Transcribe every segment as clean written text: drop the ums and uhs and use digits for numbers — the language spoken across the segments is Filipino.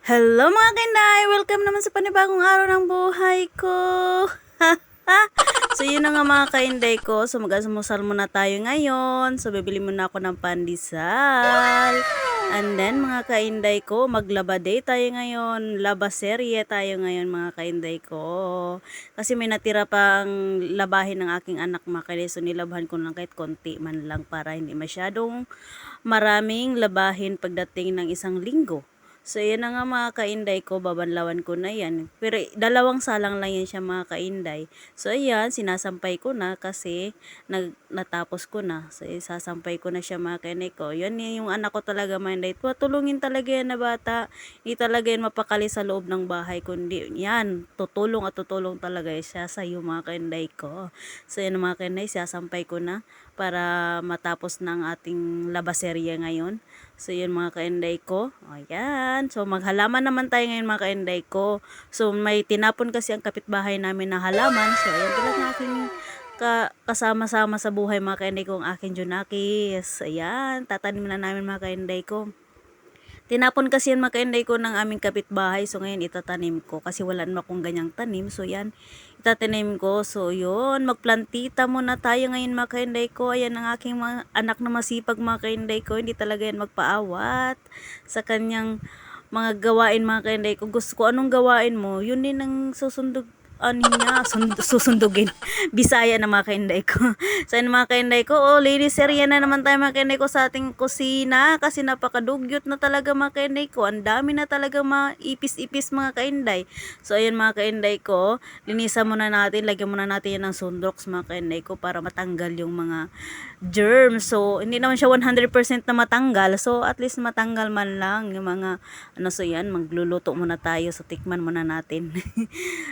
Hello mga Kinday! Welcome naman sa panibagong araw ng buhay ko! So yun na nga mga Kainday ko. So mag-asamusal muna tayo ngayon. So bibili muna ako ng pandesal. And then mga Kainday ko, maglaba day tayo ngayon. Laba serye tayo ngayon mga Kainday ko. Kasi may natira pang labahin ng aking anak mga Kainday. So nilabhan ko lang kahit konti man lang para hindi masyadong maraming labahin pagdating ng isang linggo. So, yan na nga mga kainday ko, babanlawan ko na yan. Pero, dalawang salang lang yan siya mga kainday. So, ayan, sinasampay ko na kasi natapos ko na. So, sasampay ko na siya mga kainday ko. Yan yung anak ko talaga mga kainday. Tulungin talaga yan na bata. Hindi talaga yan mapakali sa loob ng bahay. Kundi, yan, tutulong at tutulong talaga siya sa iyo mga kainday ko. So, yan mga kainday, sasampay ko na para matapos ng ating labaserya ngayon. So, yun mga kainday ko. Ayan. So, maghalaman naman tayo ngayon mga kainday ko. So, may tinapon kasi ang kapitbahay namin na halaman. So, ayan talaga aking kasama-sama sa buhay mga kainday ko ang aking Junakis. Ayan. Tatanim na namin mga kainday ko. Tinapon kasi yan mga kainday ko ng aming kapitbahay. So, ngayon itatanim ko. Kasi wala naman akong ganyang tanim. So, yan. Itatanim ko. So, yun. Magplantita muna tayo ngayon mga kainday ko. Ayan ang aking mga anak na masipag mga kainday ko. Hindi talaga yan magpaawat sa kanyang mga gawain mga kainday ko. Gusto ko anong gawain mo, yun din ang susundog niya, susundugin. Bisaya na mga kainday ko. So, yun mga kainday ko, ladies area na naman tayo mga kainday ko sa ating kusina. Kasi napakadugyot na talaga mga kainday ko. Ang dami na talaga mga ipis-ipis mga kainday. So, ayun mga kainday ko, linisan muna natin, lagyan muna natin yan ng Sundox mga kainday ko para matanggal yung mga germs. So, hindi naman siya 100% na matanggal. So, at least matanggal man lang yung mga, so yan, magluluto muna tayo. So, tikman muna natin.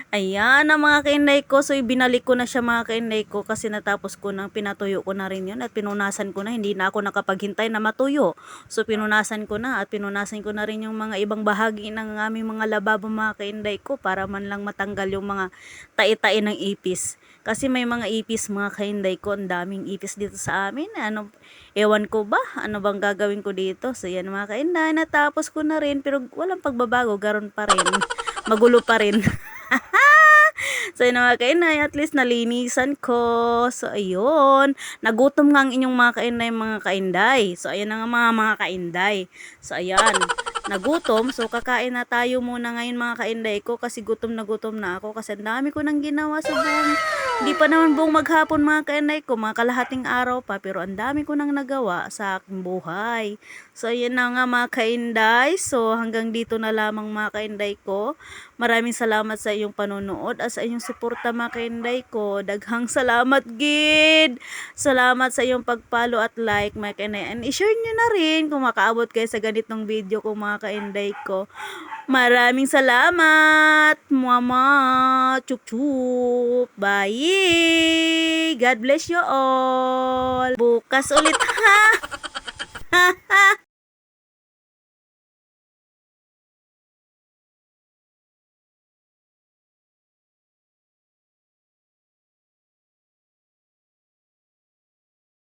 Ayan ang mga kainday ko. So, ibinalik ko na siya mga kainday ko kasi natapos ko nang pinatuyo ko na rin yun at pinunasan ko na. Hindi na ako nakapaghintay na matuyo. So, pinunasan ko na at pinunasan ko na rin yung mga ibang bahagi ng aming mga lababo mga kainday ko para man lang matanggal yung mga tai-tai ng ipis. Kasi may mga ipis mga kainday ko. Ang daming ipis dito sa amin. Ewan ko ba? Ano bang gagawin ko dito? So, yan mga kainday. Natapos ko na rin pero walang pagbabago. Garon pa rin. Magulo pa rin. So, yun mga kainay, at least nalinisan ko. So, ayun. Nagutom nga ang inyong mga kainay, mga kainday. So, ayun na nga mga kainday. So, ayan. Nagutom. So, kakain na tayo muna ngayon mga kainday ko kasi gutom na ako. Kasi ang dami ko nang ginawa sa buong. Hindi pa naman buong maghapon mga kainday ko. Mga kalahating araw pa. Pero ang dami ko nang nagawa sa aking buhay. So, ayun na nga mga kainday. So, hanggang dito na lamang mga kainday ko. Maraming salamat sa iyong panonood at sa iyong suporta mga kainday ko. Daghang salamat gid. Salamat sa iyong pagpalo at like mga kainday. And i-share nyo na rin kung makaabot kayo sa ganitong video ko mga kainday ko. Maraming salamat. Mama. Chup chup. Bye. God bless you all. Bukas ulit ha.